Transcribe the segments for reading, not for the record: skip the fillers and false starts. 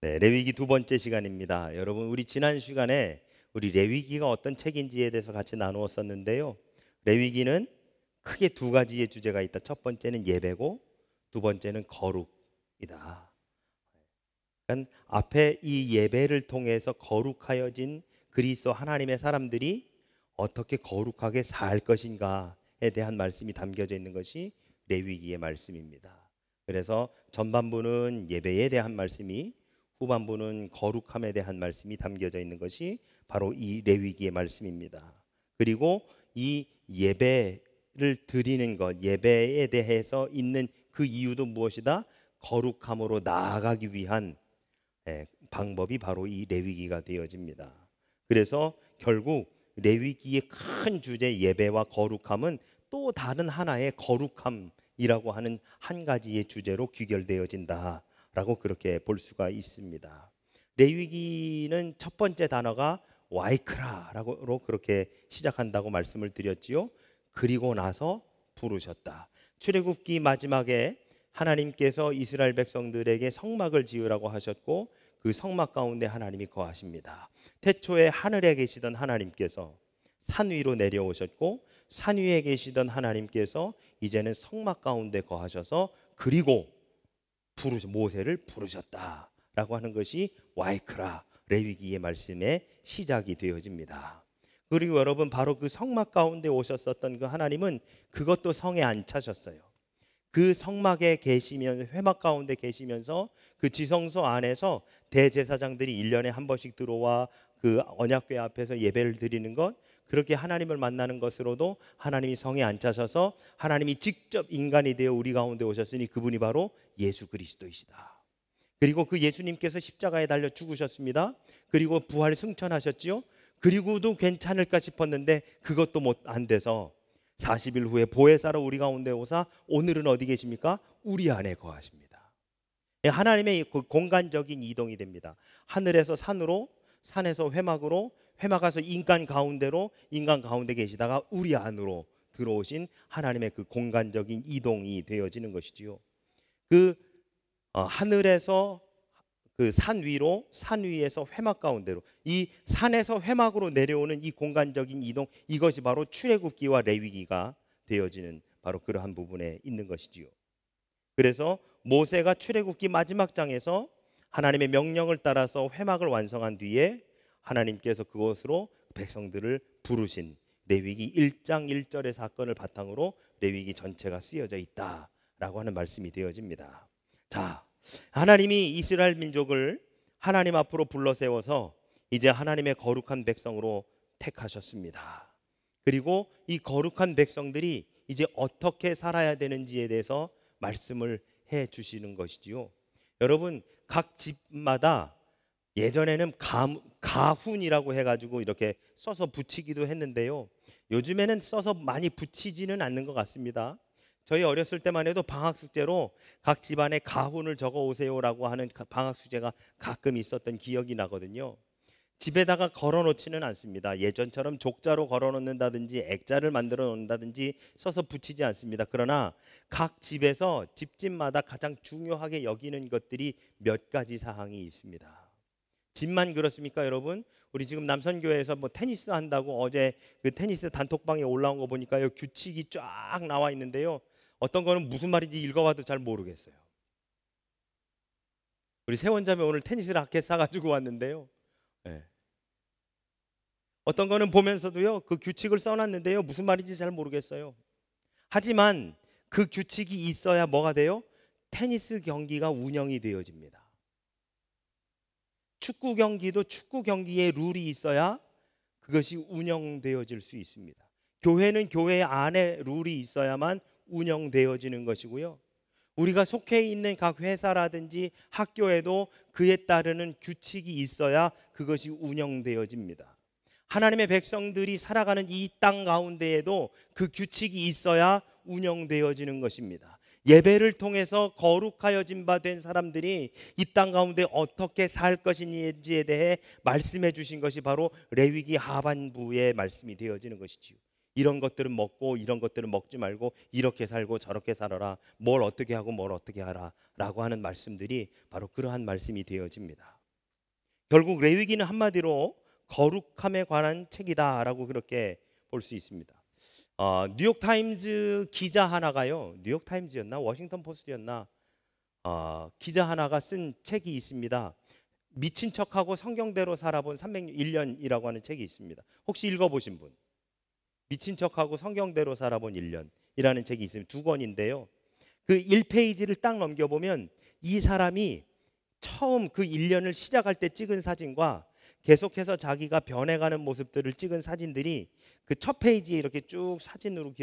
네, 레위기 두 번째 시간입니다. 여러분, 우리 지난 시간에 우리 레위기가 어떤 책인지에 대해서 같이 나누었었는데요. 레위기는 크게 두 가지의 주제가 있다. 첫 번째는 예배고 두 번째는 거룩이다. 그러니까 앞에 이 예배를 통해서 거룩하여진 그리스도 하나님의 사람들이 어떻게 거룩하게 살 것인가에 대한 말씀이 담겨져 있는 것이 레위기의 말씀입니다. 그래서 전반부는 예배에 대한 말씀이, 후반부는 거룩함에 대한 말씀이 담겨져 있는 것이 바로 이 레위기의 말씀입니다. 그리고 이 예배를 드리는 것, 예배에 대해서 있는 그 이유도 무엇이다? 거룩함으로 나아가기 위한 방법이 바로 이 레위기가 되어집니다. 그래서 결국 레위기의 큰 주제 예배와 거룩함은 또 다른 하나의 거룩함이라고 하는 한 가지의 주제로 귀결되어진다라고 그렇게 볼 수가 있습니다. 레위기는 첫 번째 단어가 와이크라라고 그렇게 시작한다고 말씀을 드렸지요. 그리고 나서 부르셨다. 출애굽기 마지막에 하나님께서 이스라엘 백성들에게 성막을 지으라고 하셨고 그 성막 가운데 하나님이 거하십니다. 태초에 하늘에 계시던 하나님께서 산 위로 내려오셨고 산 위에 계시던 하나님께서 이제는 성막 가운데 거하셔서 그리고 모세를 부르셨다라고 하는 것이 와이크라 레위기의 말씀의 시작이 되어집니다. 그리고 여러분, 바로 그 성막 가운데 오셨었던 그 하나님은 그것도 성에 안 차셨어요. 그 성막에 계시면 회막 가운데 계시면서 그 지성소 안에서 대제사장들이 1년에 한 번씩 들어와 그 언약궤 앞에서 예배를 드리는 것, 그렇게 하나님을 만나는 것으로도 하나님이 성에 앉으셔서 하나님이 직접 인간이 되어 우리 가운데 오셨으니 그분이 바로 예수 그리스도이시다. 그리고 그 예수님께서 십자가에 달려 죽으셨습니다. 그리고 부활 승천하셨지요. 그리고도 괜찮을까 싶었는데 그것도 안 돼서 40일 후에 보혜사로 우리 가운데 오사 오늘은 어디 계십니까? 우리 안에 거하십니다. 하나님의 그 공간적인 이동이 됩니다. 하늘에서 산으로, 산에서 회막으로, 회막에서 인간 가운데로, 인간 가운데 계시다가 우리 안으로 들어오신 하나님의 그 공간적인 이동이 되어지는 것이지요. 그 하늘에서 그 산 위로, 산 위에서 회막 가운데로, 이 산에서 회막으로 내려오는 이 공간적인 이동, 이것이 바로 출애굽기와 레위기가 되어지는 바로 그러한 부분에 있는 것이지요. 그래서 모세가 출애굽기 마지막 장에서 하나님의 명령을 따라서 회막을 완성한 뒤에 하나님께서 그것으로 백성들을 부르신 레위기 1장 1절의 사건을 바탕으로 레위기 전체가 쓰여져 있다라고 하는 말씀이 되어집니다. 자, 하나님이 이스라엘 민족을 하나님 앞으로 불러 세워서 이제 하나님의 거룩한 백성으로 택하셨습니다. 그리고 이 거룩한 백성들이 이제 어떻게 살아야 되는지에 대해서 말씀을 해 주시는 것이지요. 여러분, 각 집마다 예전에는 가훈이라고 해가지고 이렇게 써서 붙이기도 했는데요. 요즘에는 써서 많이 붙이지는 않는 것 같습니다. 저희 어렸을 때만 해도 방학 숙제로 각 집안에 가훈을 적어 오세요라고 하는 방학 숙제가 가끔 있었던 기억이 나거든요. 집에다가 걸어 놓지는 않습니다. 예전처럼 족자로 걸어 놓는다든지 액자를 만들어 놓는다든지 써서 붙이지 않습니다. 그러나 각 집에서 집집마다 가장 중요하게 여기는 것들이 몇 가지 사항이 있습니다. 집만 그렇습니까, 여러분? 우리 지금 남선교회에서 뭐 테니스 한다고 어제 그 테니스 단톡방에 올라온 거 보니까요, 규칙이 쫙 나와 있는데요. 어떤 거는 무슨 말인지 읽어봐도 잘 모르겠어요. 우리 세원자매 오늘 테니스 라켓 사가지고 왔는데요. 네. 어떤 거는 보면서도요, 그 규칙을 써놨는데요, 무슨 말인지 잘 모르겠어요. 하지만 그 규칙이 있어야 뭐가 돼요? 테니스 경기가 운영이 되어집니다. 축구 경기도 축구 경기에 룰이 있어야 그것이 운영되어질 수 있습니다. 교회는 교회 안에 룰이 있어야만 운영되어지는 것이고요. 우리가 속해 있는 각 회사라든지 학교에도 그에 따르는 규칙이 있어야 그것이 운영되어집니다. 하나님의 백성들이 살아가는 이 땅 가운데에도 그 규칙이 있어야 운영되어지는 것입니다. 예배를 통해서 거룩하여진 바 된 사람들이 이 땅 가운데 어떻게 살 것인지에 대해 말씀해 주신 것이 바로 레위기 하반부의 말씀이 되어지는 것이지요. 이런 것들은 먹고 이런 것들은 먹지 말고 이렇게 살고 저렇게 살아라. 뭘 어떻게 하고 뭘 어떻게 하라 라고 하는 말씀들이 바로 그러한 말씀이 되어집니다. 결국 레위기는 한마디로 거룩함에 관한 책이다라고 그렇게 볼 수 있습니다. 뉴욕타임즈 기자 하나가요. 뉴욕타임즈였나 워싱턴 포스트였나 기자 하나가 쓴 책이 있습니다. 미친 척하고 성경대로 살아본 301년이라고 하는 책이 있습니다. 혹시 읽어보신 분? 미친 척하고 성경대로 살아본 1년이라는 책이 있습니다. 2권인데요. 그 1페이지를 딱 넘겨보면 이 사람이 처음 그 1년을 시작할 때 찍은 사진과 계속해서 자기가 변해가는 모습들을 찍은 사진들이 그 첫 페이지에 이렇게 쭉 사진으로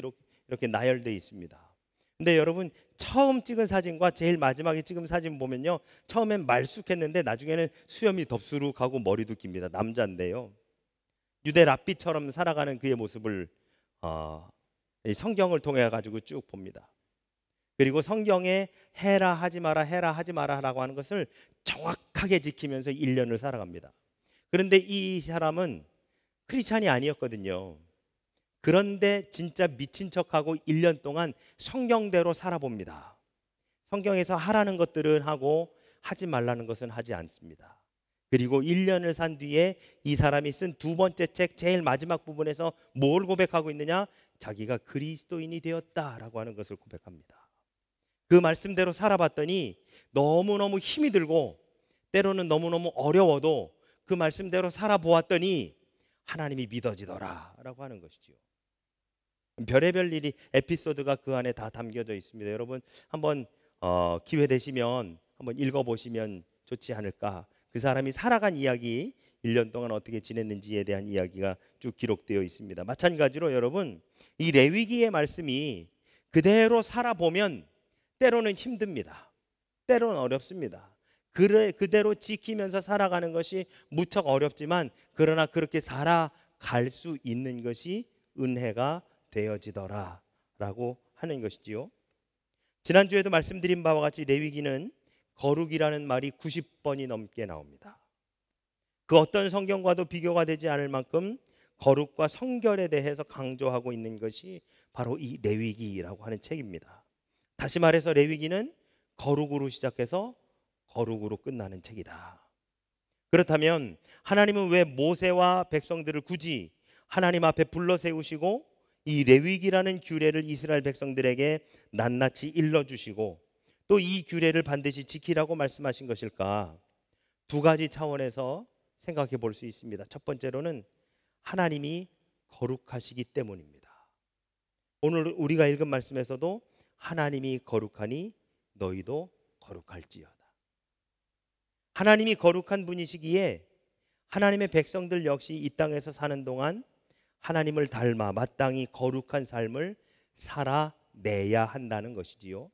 이렇게 나열되어 있습니다. 근데 여러분 처음 찍은 사진과 제일 마지막에 찍은 사진 보면요, 처음엔 말쑥했는데 나중에는 수염이 덥수룩하고 머리도 깁니다. 남자인데요. 유대 랍비처럼 살아가는 그의 모습을 이 성경을 통해 가지고 쭉 봅니다. 그리고 성경에 해라 하지 마라 해라 하지 마라라고 하는 것을 정확하게 지키면서 1년을 살아갑니다. 그런데 이 사람은 크리스찬이 아니었거든요. 그런데 진짜 미친 척하고 1년 동안 성경대로 살아봅니다. 성경에서 하라는 것들은 하고 하지 말라는 것은 하지 않습니다. 그리고 1년을 산 뒤에 이 사람이 쓴 2번째 책 제일 마지막 부분에서 뭘 고백하고 있느냐? 자기가 그리스도인이 되었다라고 하는 것을 고백합니다. 그 말씀대로 살아봤더니 너무너무 힘이 들고 때로는 너무너무 어려워도 그 말씀대로 살아보았더니 하나님이 믿어지더라라고 하는 것이지요. 별의별 일이 에피소드가 그 안에 다 담겨져 있습니다. 여러분 한번 기회 되시면 한번 읽어보시면 좋지 않을까. 그 사람이 살아간 이야기, 1년 동안 어떻게 지냈는지에 대한 이야기가 쭉 기록되어 있습니다. 마찬가지로 여러분 이 레위기의 말씀이 그대로 살아보면 때로는 힘듭니다. 때로는 어렵습니다. 그대로 지키면서 살아가는 것이 무척 어렵지만 그러나 그렇게 살아갈 수 있는 것이 은혜가 되어지더라라고 하는 것이지요. 지난주에도 말씀드린 바와 같이 레위기는 거룩이라는 말이 90번이 넘게 나옵니다. 그 어떤 성경과도 비교가 되지 않을 만큼 거룩과 성결에 대해서 강조하고 있는 것이 바로 이 레위기라고 하는 책입니다. 다시 말해서 레위기는 거룩으로 시작해서 거룩으로 끝나는 책이다. 그렇다면 하나님은 왜 모세와 백성들을 굳이 하나님 앞에 불러 세우시고 이 레위기라는 규례를 이스라엘 백성들에게 낱낱이 일러주시고 또 이 규례를 반드시 지키라고 말씀하신 것일까? 2가지 차원에서 생각해 볼 수 있습니다. 첫 번째로는 하나님이 거룩하시기 때문입니다. 오늘 우리가 읽은 말씀에서도 하나님이 거룩하니 너희도 거룩할지어다. 하나님이 거룩한 분이시기에 하나님의 백성들 역시 이 땅에서 사는 동안 하나님을 닮아 마땅히 거룩한 삶을 살아내야 한다는 것이지요.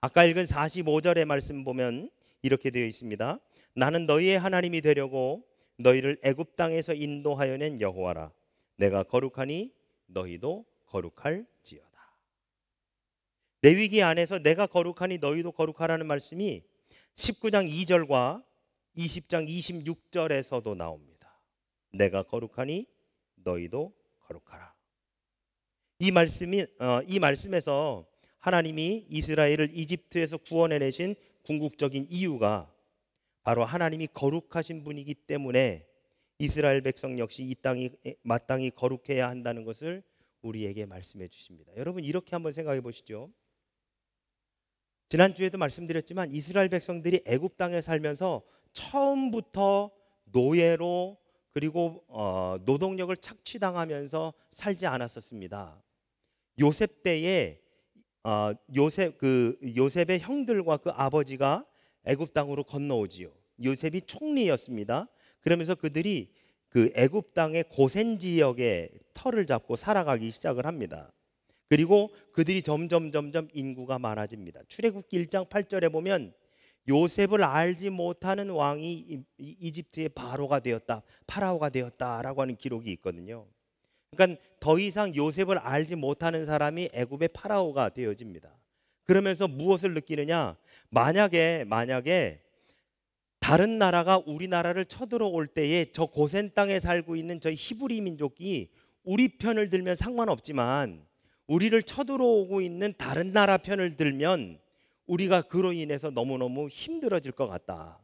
아까 읽은 45절의 말씀 보면 이렇게 되어 있습니다. 나는 너희의 하나님이 되려고 너희를 애굽 땅에서 인도하여 낸 여호와라. 내가 거룩하니 너희도 거룩할지어다. 레위기 안에서 내가 거룩하니 너희도 거룩하라는 말씀이 19장 2절과 20장 26절에서도 나옵니다. 내가 거룩하니 너희도 거룩하라. 이 말씀에서 하나님이 이스라엘을 이집트에서 구원해내신 궁극적인 이유가 바로 하나님이 거룩하신 분이기 때문에 이스라엘 백성 역시 이 땅이 마땅히 거룩해야 한다는 것을 우리에게 말씀해 주십니다. 여러분 이렇게 한번 생각해 보시죠. 지난주에도 말씀드렸지만 이스라엘 백성들이 애굽 땅에 살면서 처음부터 노예로 그리고 노동력을 착취당하면서 살지 않았었습니다. 요셉 때에 요셉의 형들과 그 아버지가 애굽 땅으로 건너오지요. 요셉이 총리였습니다. 그러면서 그들이 그 애굽 땅의 고센 지역에 터를 잡고 살아가기 시작을 합니다. 그리고 그들이 점점 인구가 많아집니다. 출애굽기 1장 8절에 보면 요셉을 알지 못하는 왕이 이집트의 파라오가 되었다라고 하는 기록이 있거든요. 그러니까 더 이상 요셉을 알지 못하는 사람이 애굽의 파라오가 되어집니다. 그러면서 무엇을 느끼느냐? 만약에 다른 나라가 우리나라를 쳐들어올 때에 저 고센 땅에 살고 있는 저희 히브리 민족이 우리 편을 들면 상관없지만 우리를 쳐들어오고 있는 다른 나라 편을 들면 우리가 그로 인해서 너무너무 힘들어질 것 같다.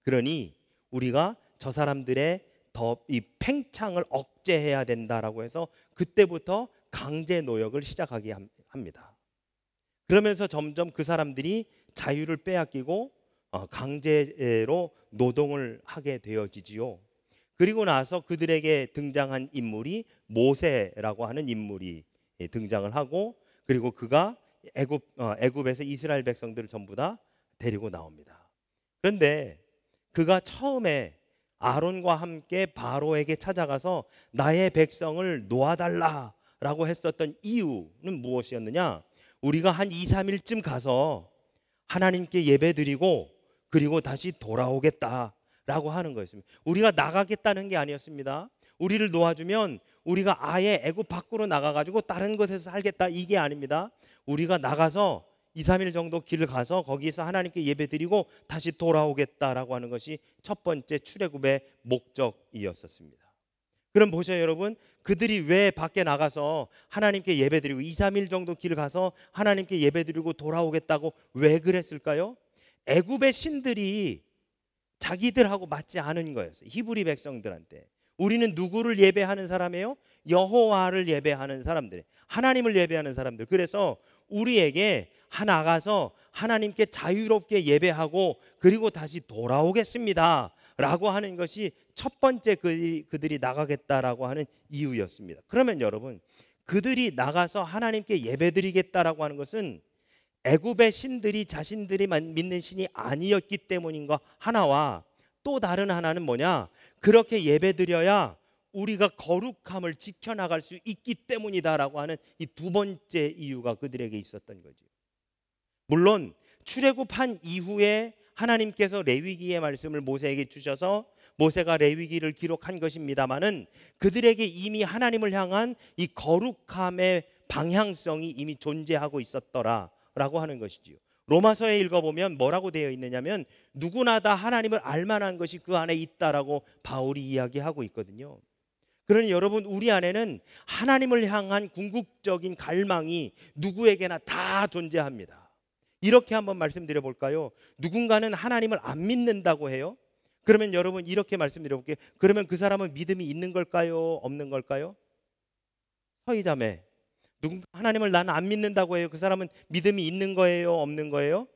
그러니 우리가 저 사람들의 더 이 팽창을 억제해야 된다라고 해서 그때부터 강제 노역을 시작하게 합니다. 그러면서 점점 그 사람들이 자유를 빼앗기고 강제로 노동을 하게 되어지지요. 그리고 나서 그들에게 등장한 인물이 모세라고 하는 인물이 등장을 하고, 그리고 그가 애굽에서 이스라엘 백성들을 전부 다 데리고 나옵니다. 그런데 그가 처음에 아론과 함께 바로에게 찾아가서 나의 백성을 놓아달라라고 했었던 이유는 무엇이었느냐? 우리가 한 2, 3일쯤 가서 하나님께 예배드리고 그리고 다시 돌아오겠다라고 하는 거였습니다. 우리가 나가겠다는 게 아니었습니다. 우리를 놓아주면 우리가 아예 애굽 밖으로 나가가지고 다른 곳에서 살겠다, 이게 아닙니다. 우리가 나가서 2, 3일 정도 길을 가서 거기서 하나님께 예배드리고 다시 돌아오겠다라고 하는 것이 첫 번째 출애굽의 목적이었었습니다. 그럼 보셔요 여러분, 그들이 왜 밖에 나가서 하나님께 예배드리고 2, 3일 정도 길을 가서 하나님께 예배드리고 돌아오겠다고 왜 그랬을까요? 애굽의 신들이 자기들하고 맞지 않은 거였어요. 히브리 백성들한테. 우리는 누구를 예배하는 사람이에요? 여호와를 예배하는 사람들, 하나님을 예배하는 사람들. 그래서 우리에게 나가서 하나님께 자유롭게 예배하고 그리고 다시 돌아오겠습니다 라고 하는 것이 첫 번째 그들이 나가겠다라고 하는 이유였습니다. 그러면 여러분, 그들이 나가서 하나님께 예배드리겠다라고 하는 것은 애굽의 신들이 자신들이 믿는 신이 아니었기 때문인가 하나와, 또 다른 하나는 뭐냐? 그렇게 예배드려야 우리가 거룩함을 지켜나갈 수 있기 때문이다라고 하는 이 두 번째 이유가 그들에게 있었던 거죠. 물론 출애굽한 이후에 하나님께서 레위기의 말씀을 모세에게 주셔서 모세가 레위기를 기록한 것입니다마는 그들에게 이미 하나님을 향한 이 거룩함의 방향성이 이미 존재하고 있었더라라고 하는 것이지요. 로마서에 읽어보면 뭐라고 되어 있느냐면 누구나 다 하나님을 알만한 것이 그 안에 있다라고 바울이 이야기하고 있거든요. 그러니 여러분, 우리 안에는 하나님을 향한 궁극적인 갈망이 누구에게나 다 존재합니다. 이렇게 한번 말씀드려 볼까요? 누군가는 하나님을 안 믿는다고 해요. 그러면 여러분, 이렇게 말씀드려 볼게요. 그러면 그 사람은 믿음이 있는 걸까요? 없는 걸까요? 서희자매, 누군가 하나님을 나는 안 믿는다고 해요. 그 사람은 믿음이 있는 거예요? 없는 거예요?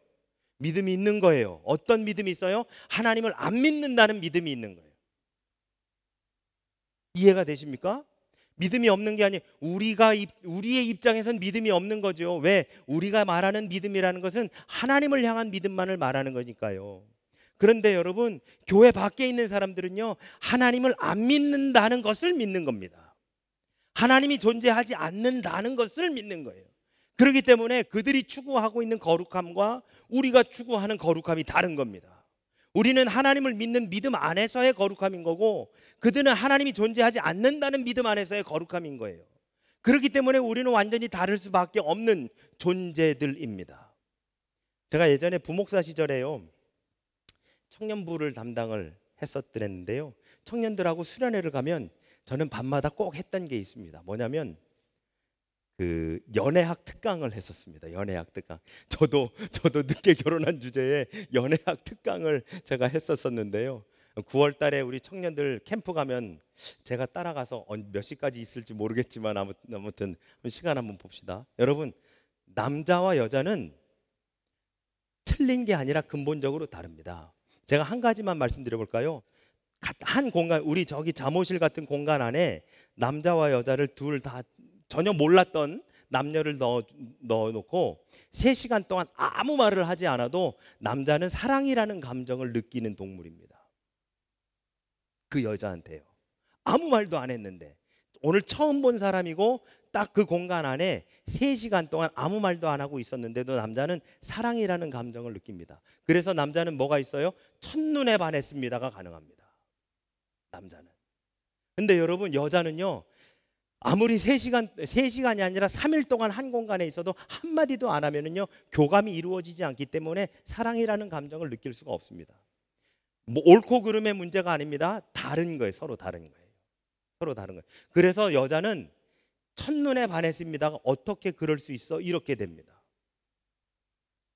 믿음이 있는 거예요. 어떤 믿음이 있어요? 하나님을 안 믿는다는 믿음이 있는 거예요. 이해가 되십니까? 믿음이 없는 게 아니에요. 우리의 입장에선 믿음이 없는 거죠. 왜? 우리가 말하는 믿음이라는 것은 하나님을 향한 믿음만을 말하는 거니까요. 그런데 여러분, 교회 밖에 있는 사람들은요, 하나님을 안 믿는다는 것을 믿는 겁니다. 하나님이 존재하지 않는다는 것을 믿는 거예요. 그렇기 때문에 그들이 추구하고 있는 거룩함과 우리가 추구하는 거룩함이 다른 겁니다. 우리는 하나님을 믿는 믿음 안에서의 거룩함인 거고, 그들은 하나님이 존재하지 않는다는 믿음 안에서의 거룩함인 거예요. 그렇기 때문에 우리는 완전히 다를 수밖에 없는 존재들입니다. 제가 예전에 부목사 시절에요, 청년부를 담당을 했었더랬는데요, 청년들하고 수련회를 가면 저는 밤마다 꼭 했던 게 있습니다. 뭐냐면 그 연애학 특강을 했었습니다. 연애학 특강. 저도 늦게 결혼한 주제에 연애학 특강을 제가 했었었는데요. 9월 달에 우리 청년들 캠프 가면 제가 따라가서 몇 시까지 있을지 모르겠지만 아무튼 시간 한번 봅시다. 여러분, 남자와 여자는 틀린 게 아니라 근본적으로 다릅니다. 제가 한 가지만 말씀드려 볼까요? 한 공간, 우리 저기 잠옷실 같은 공간 안에 남자와 여자를 둘 다 전혀 몰랐던 남녀를 넣어놓고 3시간 동안 아무 말을 하지 않아도 남자는 사랑이라는 감정을 느끼는 동물입니다. 그 여자한테요. 아무 말도 안 했는데, 오늘 처음 본 사람이고 딱 그 공간 안에 3시간 동안 아무 말도 안 하고 있었는데도 남자는 사랑이라는 감정을 느낍니다. 그래서 남자는 뭐가 있어요? 첫눈에 반했습니다가 가능합니다. 남자는. 근데 여러분, 여자는요, 아무리 3시간이 아니라 3일 동안 한 공간에 있어도 한마디도 안 하면은요, 교감이 이루어지지 않기 때문에 사랑이라는 감정을 느낄 수가 없습니다. 뭐 옳고 그름의 문제가 아닙니다. 다른 거예요. 서로 다른 거예요. 서로 다른 거예요. 그래서 여자는 첫눈에 반했습니다가 어떻게 그럴 수 있어? 이렇게 됩니다.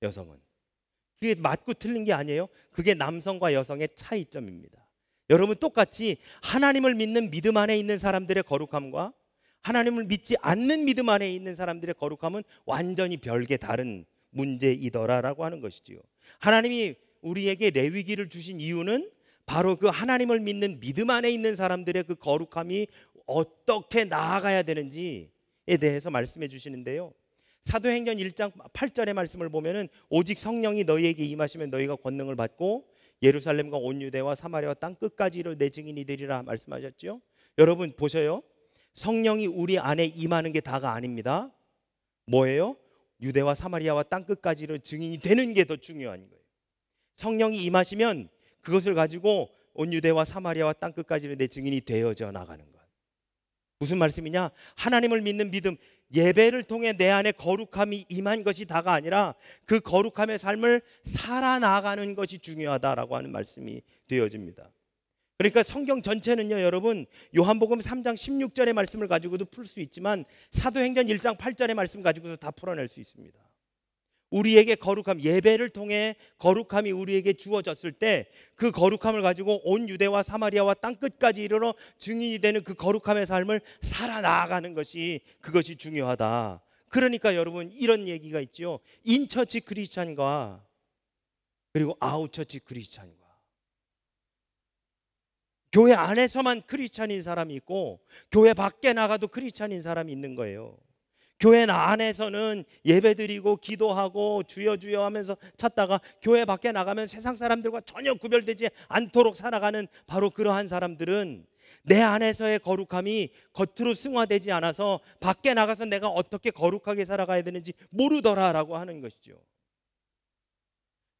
여성은. 그게 맞고 틀린 게 아니에요. 그게 남성과 여성의 차이점입니다. 여러분, 똑같이 하나님을 믿는 믿음 안에 있는 사람들의 거룩함과 하나님을 믿지 않는 믿음 안에 있는 사람들의 거룩함은 완전히 별개 다른 문제이더라라고 하는 것이지요. 하나님이 우리에게 레위기를 주신 이유는 바로 그 하나님을 믿는 믿음 안에 있는 사람들의 그 거룩함이 어떻게 나아가야 되는지에 대해서 말씀해 주시는데요. 사도행전 1장 8절의 말씀을 보면은 오직 성령이 너희에게 임하시면 너희가 권능을 받고 예루살렘과 온 유대와 사마리아와 땅 끝까지로 내 증인이 되리라 말씀하셨죠. 여러분 보셔요. 성령이 우리 안에 임하는 게 다가 아닙니다. 뭐예요? 유대와 사마리아와 땅 끝까지로 증인이 되는 게 더 중요한 거예요. 성령이 임하시면 그것을 가지고 온 유대와 사마리아와 땅 끝까지로 내 증인이 되어져 나가는 것. 무슨 말씀이냐? 하나님을 믿는 믿음, 예배를 통해 내 안에 거룩함이 임한 것이 다가 아니라 그 거룩함의 삶을 살아나가는 것이 중요하다라고 하는 말씀이 되어집니다. 그러니까 성경 전체는요, 여러분, 요한복음 3장 16절의 말씀을 가지고도 풀 수 있지만 사도행전 1장 8절의 말씀 가지고도 다 풀어낼 수 있습니다. 우리에게 거룩함, 예배를 통해 거룩함이 우리에게 주어졌을 때 그 거룩함을 가지고 온 유대와 사마리아와 땅끝까지 이르러 증인이 되는 그 거룩함의 삶을 살아나가는 것이, 그것이 중요하다. 그러니까 여러분, 이런 얘기가 있죠. 인처치 크리스찬과 그리고 아웃처치 크리스찬과, 교회 안에서만 크리스찬인 사람이 있고 교회 밖에 나가도 크리스찬인 사람이 있는 거예요. 교회 안에서는 예배드리고 기도하고 주여 주여 하면서 찾다가 교회 밖에 나가면 세상 사람들과 전혀 구별되지 않도록 살아가는 바로 그러한 사람들은 내 안에서의 거룩함이 겉으로 승화되지 않아서 밖에 나가서 내가 어떻게 거룩하게 살아가야 되는지 모르더라라고 하는 것이죠.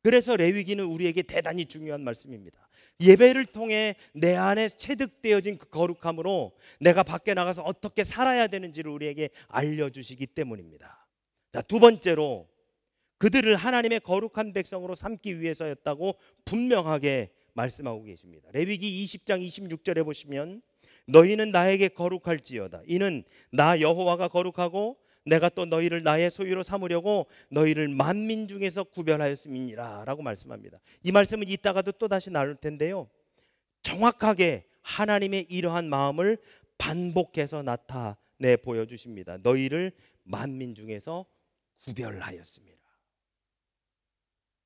그래서 레위기는 우리에게 대단히 중요한 말씀입니다. 예배를 통해 내 안에 체득되어진 그 거룩함으로 내가 밖에 나가서 어떻게 살아야 되는지를 우리에게 알려주시기 때문입니다. 자, 두 번째로 그들을 하나님의 거룩한 백성으로 삼기 위해서였다고 분명하게 말씀하고 계십니다. 레위기 20장 26절에 보시면 너희는 나에게 거룩할지어다. 이는 나 여호와가 거룩하고 내가 또 너희를 나의 소유로 삼으려고 너희를 만민 중에서 구별하였음이니라 라고 말씀합니다. 이 말씀은 이따가도 또 다시 나눌 텐데요, 정확하게 하나님의 이러한 마음을 반복해서 나타내 보여주십니다. 너희를 만민 중에서 구별하였습니다.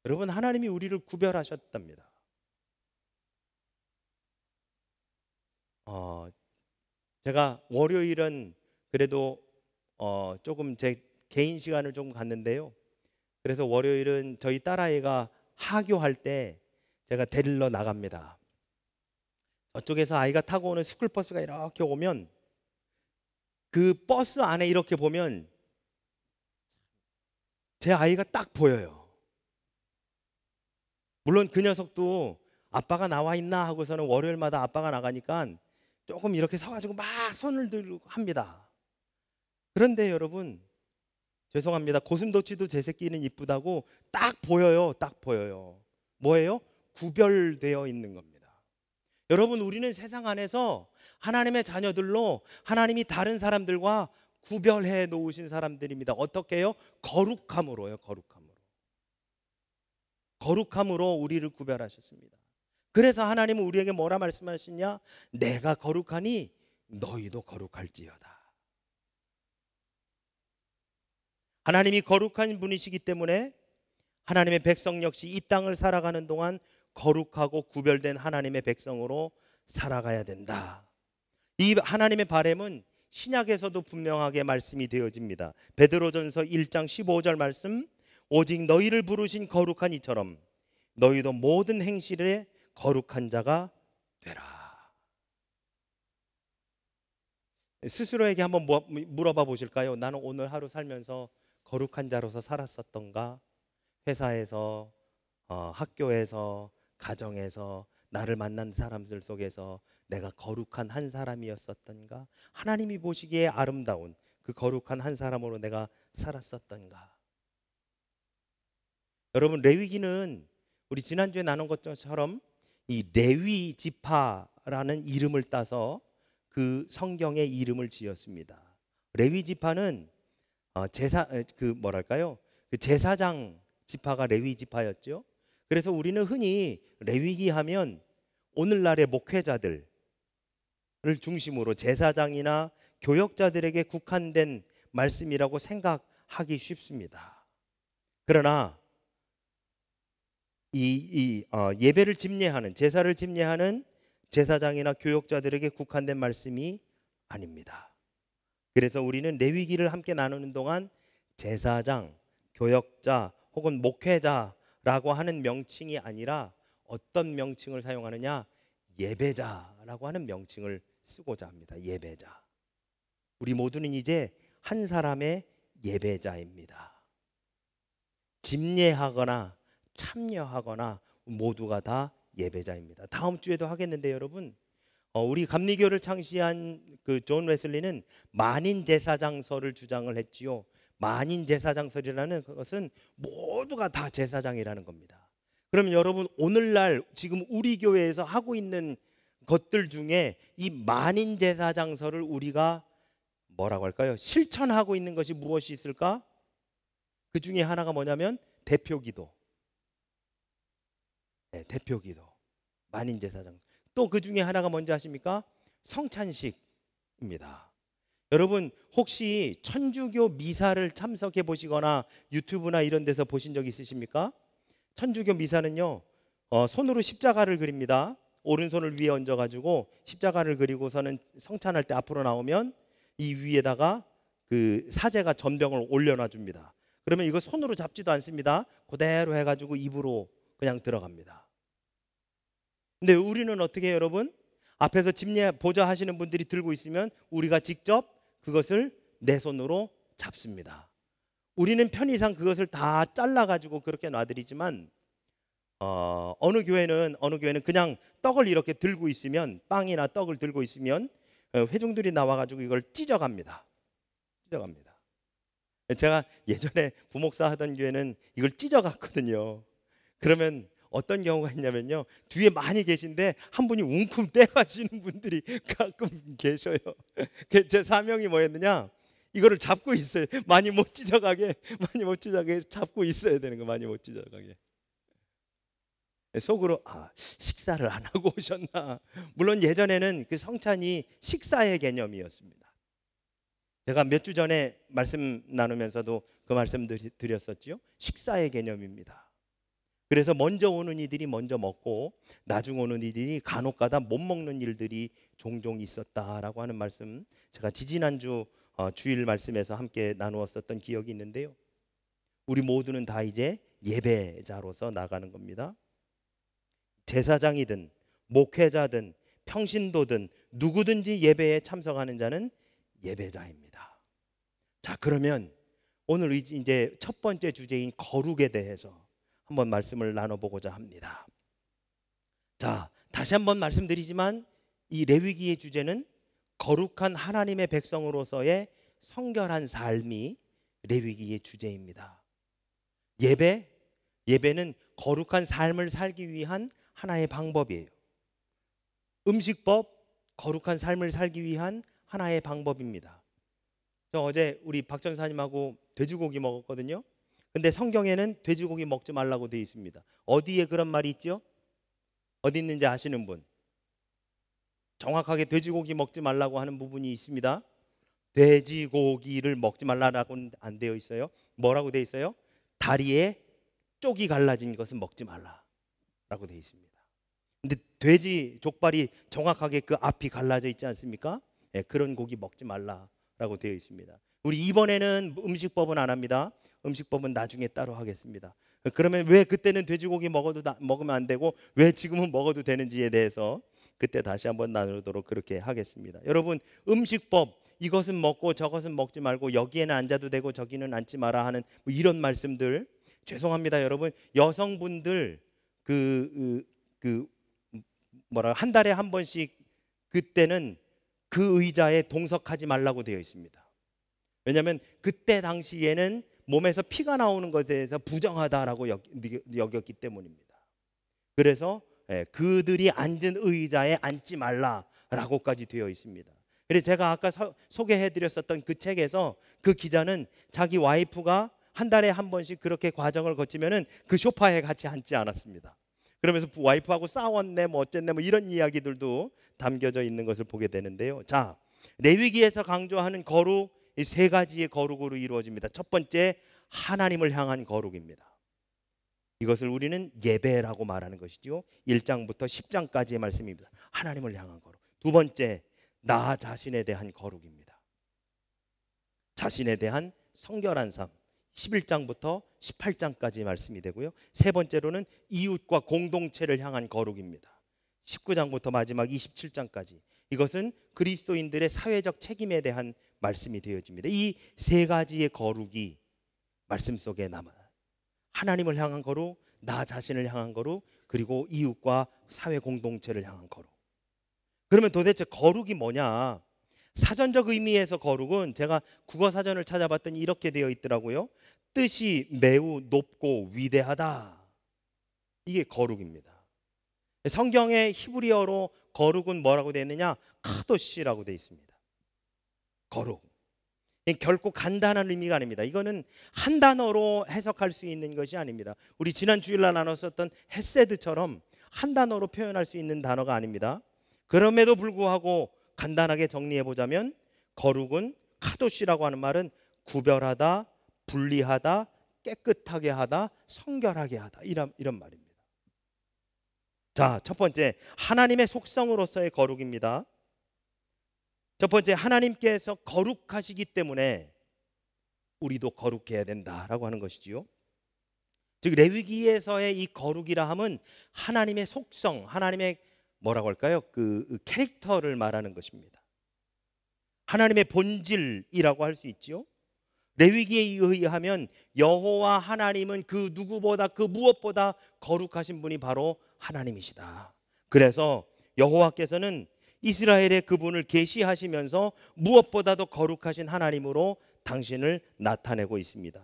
여러분, 하나님이 우리를 구별하셨답니다. 제가 월요일은 그래도 조금 제 개인 시간을 좀 갖는데요. 그래서 월요일은 저희 딸아이가 하교할 때 제가 데리러 나갑니다. 저쪽에서 아이가 타고 오는 스쿨버스가 이렇게 오면 그 버스 안에 이렇게 보면 제 아이가 딱 보여요. 물론 그 녀석도 아빠가 나와 있나 하고서는 월요일마다 아빠가 나가니까 조금 이렇게 서가지고 막 손을 들고 합니다. 그런데 여러분, 죄송합니다. 고슴도치도 제 새끼는 이쁘다고 딱 보여요. 딱 보여요. 뭐예요? 구별되어 있는 겁니다. 여러분, 우리는 세상 안에서 하나님의 자녀들로 하나님이 다른 사람들과 구별해 놓으신 사람들입니다. 어떻게 해요? 거룩함으로요. 거룩함으로 우리를 구별하셨습니다. 그래서 하나님은 우리에게 뭐라 말씀하시냐? 내가 거룩하니 너희도 거룩할지어다. 하나님이 거룩한 분이시기 때문에 하나님의 백성 역시 이 땅을 살아가는 동안 거룩하고 구별된 하나님의 백성으로 살아가야 된다. 이 하나님의 바람은 신약에서도 분명하게 말씀이 되어집니다. 베드로전서 1장 15절 말씀, 오직 너희를 부르신 거룩한 이처럼 너희도 모든 행실에 거룩한 자가 되라. 스스로에게 한번 물어봐 보실까요? 나는 오늘 하루 살면서 거룩한 자로서 살았었던가? 회사에서, 학교에서, 가정에서, 나를 만난 사람들 속에서 내가 거룩한 한 사람이었었던가? 하나님이 보시기에 아름다운 그 거룩한 한 사람으로 내가 살았었던가? 여러분, 레위기는 우리 지난주에 나눈 것처럼 이 레위 지파라는 이름을 따서 그 성경의 이름을 지었습니다. 레위 지파는 그 제사장 지파가 레위 지파였죠. 그래서 우리는 흔히 레위기 하면 오늘날의 목회자들을 중심으로 제사장이나 교역자들에게 국한된 말씀이라고 생각하기 쉽습니다. 그러나 예배를 집례하는, 제사를 집례하는 제사장이나 교역자들에게 국한된 말씀이 아닙니다. 그래서 우리는 레위기를 함께 나누는 동안 제사장, 교역자 혹은 목회자라고 하는 명칭이 아니라 어떤 명칭을 사용하느냐? 예배자라고 하는 명칭을 쓰고자 합니다. 예배자. 우리 모두는 이제 한 사람의 예배자입니다. 집례하거나 참여하거나 모두가 다 예배자입니다. 다음 주에도 하겠는데 여러분, 우리 감리교를 창시한 그 존 웨슬리는 만인 제사장설을 주장을 했지요. 만인 제사장설이라는 것은 모두가 다 제사장이라는 겁니다. 그러면 여러분, 오늘날 지금 우리 교회에서 하고 있는 것들 중에 이 만인 제사장설을 우리가 뭐라고 할까요? 실천하고 있는 것이 무엇이 있을까? 그 중에 하나가 뭐냐면 대표기도. 네, 대표기도. 만인 제사장. 또 그 중에 하나가 뭔지 아십니까? 성찬식입니다. 여러분, 혹시 천주교 미사를 참석해 보시거나 유튜브나 이런 데서 보신 적 있으십니까? 천주교 미사는요, 손으로 십자가를 그립니다. 오른손을 위에 얹어가지고 십자가를 그리고서는 성찬할 때 앞으로 나오면 이 위에다가 그 사제가 전병을 올려놔 줍니다. 그러면 이거 손으로 잡지도 않습니다. 그대로 해가지고 입으로 그냥 들어갑니다. 근데 우리는 어떻게 해요, 여러분? 앞에서 집례 보좌 하시는 분들이 들고 있으면 우리가 직접 그것을 내 손으로 잡습니다. 우리는 편의상 그것을 다 잘라가지고 그렇게 놔드리지만 어느 교회는 그냥 떡을 이렇게 들고 있으면, 빵이나 떡을 들고 있으면 회중들이 나와가지고 이걸 찢어갑니다. 제가 예전에 부목사 하던 교회는 이걸 찢어갔거든요. 그러면 어떤 경우가 있냐면요, 뒤에 많이 계신데 한 분이 웅큼 떼가시는 분들이 가끔 계셔요. 제 사명이 뭐였느냐? 이거를 잡고 있어요. 많이 못 찢어가게 잡고 있어야 되는 거, 많이 못 찢어가게. 속으로 식사를 안 하고 오셨나? 물론 예전에는 그 성찬이 식사의 개념이었습니다. 제가 몇 주 전에 말씀 나누면서도 그 말씀 드렸었지요. 식사의 개념입니다. 그래서 먼저 오는 이들이 먼저 먹고 나중 오는 이들이 간혹가다 못 먹는 일들이 종종 있었다라고 하는 말씀, 제가 지지난주 주일 말씀에서 함께 나누었었던 기억이 있는데요. 우리 모두는 다 이제 예배자로서 나가는 겁니다. 제사장이든 목회자든 평신도든 누구든지 예배에 참석하는 자는 예배자입니다. 자, 그러면 오늘 이제 첫 번째 주제인 거룩에 대해서 한번 말씀을 나눠보고자 합니다. 자, 다시 한번 말씀드리지만 이 레위기의 주제는 거룩한 하나님의 백성으로서의 성결한 삶이 레위기의 주제입니다. 예배는 거룩한 삶을 살기 위한 하나의 방법이에요. 음식법, 거룩한 삶을 살기 위한 하나의 방법입니다. 저 어제 우리 박 전사님하고 돼지고기 먹었거든요. 근데 성경에는 돼지고기 먹지 말라고 되어 있습니다. 어디에 그런 말이 있죠? 어디 있는지 아시는 분? 정확하게 돼지고기 먹지 말라고 하는 부분이 있습니다. 돼지고기를 먹지 말라고는 안 되어 있어요. 뭐라고 되어 있어요? 다리에 쪽이 갈라진 것은 먹지 말라라고 되어 있습니다. 근데 돼지 족발이 정확하게 그 앞이 갈라져 있지 않습니까? 네, 그런 고기 먹지 말라라고 되어 있습니다. 우리 이번에는 음식법은 안 합니다. 음식법은 나중에 따로 하겠습니다. 그러면 왜 그때는 돼지고기 먹으면 안 되고 왜 지금은 먹어도 되는지에 대해서 그때 다시 한번 나누도록 그렇게 하겠습니다. 여러분, 음식법, 이것은 먹고 저것은 먹지 말고 여기에는 앉아도 되고 저기는 앉지 마라 하는 뭐 이런 말씀들, 죄송합니다 여러분, 여성분들 한 달에 한 번씩 그때는 그 의자에 동석하지 말라고 되어 있습니다. 왜냐하면 그때 당시에는 몸에서 피가 나오는 것에 대해서 부정하다라고 여겼기 때문입니다. 그래서 그들이 앉은 의자에 앉지 말라라고까지 되어 있습니다. 그래서 제가 아까 소개해드렸었던 그 책에서 그 기자는 자기 와이프가 한 달에 한 번씩 그렇게 과정을 거치면은 그 소파에 같이 앉지 않았습니다. 그러면서 와이프하고 싸웠네 뭐 어쨌네 뭐 이런 이야기들도 담겨져 있는 것을 보게 되는데요. 자, 레위기에서 강조하는 거룩, 이 세 가지의 거룩으로 이루어집니다. 첫 번째, 하나님을 향한 거룩입니다. 이것을 우리는 예배라고 말하는 것이죠. 1장부터 10장까지의 말씀입니다. 하나님을 향한 거룩. 두 번째, 나 자신에 대한 거룩입니다. 자신에 대한 성결한 삶. 11장부터 18장까지 말씀이 되고요. 세 번째로는 이웃과 공동체를 향한 거룩입니다. 19장부터 마지막 27장까지. 이것은 그리스도인들의 사회적 책임에 대한 말씀이 되어집니다. 이 세 가지의 거룩이 말씀 속에 남아요. 하나님을 향한 거룩, 나 자신을 향한 거룩, 그리고 이웃과 사회 공동체를 향한 거룩. 그러면 도대체 거룩이 뭐냐? 사전적 의미에서 거룩은 제가 국어 사전을 찾아봤더니 이렇게 되어 있더라고요. 뜻이 매우 높고 위대하다. 이게 거룩입니다. 성경의 히브리어로 거룩은 뭐라고 되어 있느냐? 카도시라고 되어 있습니다. 거룩. 결코 간단한 의미가 아닙니다. 이거는 한 단어로 해석할 수 있는 것이 아닙니다. 우리 지난 주일날 나눴었던 헤세드처럼 한 단어로 표현할 수 있는 단어가 아닙니다. 그럼에도 불구하고 간단하게 정리해 보자면 거룩은 카도시라고 하는 말은 구별하다, 분리하다, 깨끗하게 하다, 성결하게 하다 이런 말입니다. 자, 첫 번째, 하나님의 속성으로서의 거룩입니다. 첫 번째, 하나님께서 거룩하시기 때문에 우리도 거룩해야 된다라고 하는 것이지요. 즉 레위기에서의 이 거룩이라 함은 하나님의 속성, 하나님의 뭐라고 할까요? 그 캐릭터를 말하는 것입니다. 하나님의 본질이라고 할 수 있지요. 레위기에 의하면 여호와 하나님은 그 누구보다 그 무엇보다 거룩하신 분이 바로 하나님이시다. 그래서 여호와께서는 이스라엘의 그분을 계시하시면서 무엇보다도 거룩하신 하나님으로 당신을 나타내고 있습니다.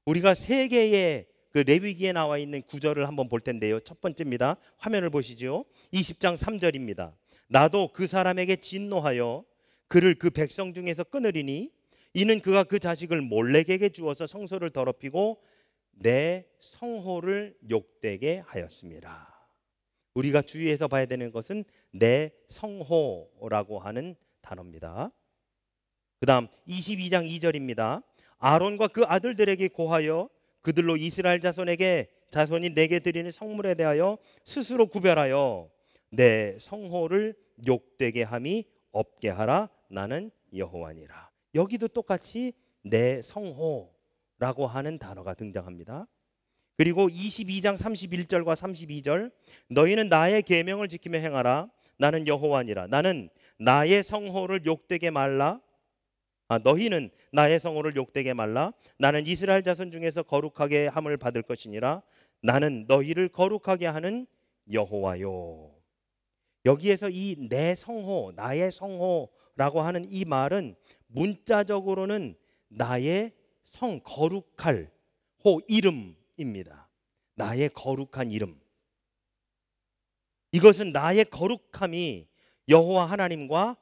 우리가 세 개의 그 레위기에 나와 있는 구절을 한번 볼 텐데요. 첫 번째입니다. 화면을 보시죠. 20장 3절입니다. 나도 그 사람에게 진노하여 그를 그 백성 중에서 끊으리니 이는 그가 그 자식을 몰렉에게 주어서 성소를 더럽히고 내 성호를 욕되게 하였습니다. 우리가 주의해서 봐야 되는 것은 내 성호라고 하는 단어입니다. 그 다음 22장 2절입니다. 아론과 그 아들들에게 고하여 그들로 이스라엘 자손이 내게 드리는 성물에 대하여 스스로 구별하여 내 성호를 욕되게 함이 없게 하라. 나는 여호와니라. 여기도 똑같이 내 성호라고 하는 단어가 등장합니다. 그리고 22장 31절과 32절 너희는 나의 계명을 지키며 행하라. 나는 여호와니라. 나는 나의 성호를 욕되게 말라. 너희는 나의 성호를 욕되게 말라. 나는 이스라엘 자손 중에서 거룩하게 함을 받을 것이니라. 나는 너희를 거룩하게 하는 여호와요. 여기에서 이 내 성호, 나의 성호라고 하는 이 말은 문자적으로는 나의 성, 거룩할 호, 이름입니다. 나의 거룩한 이름. 이것은 나의 거룩함이 여호와 하나님과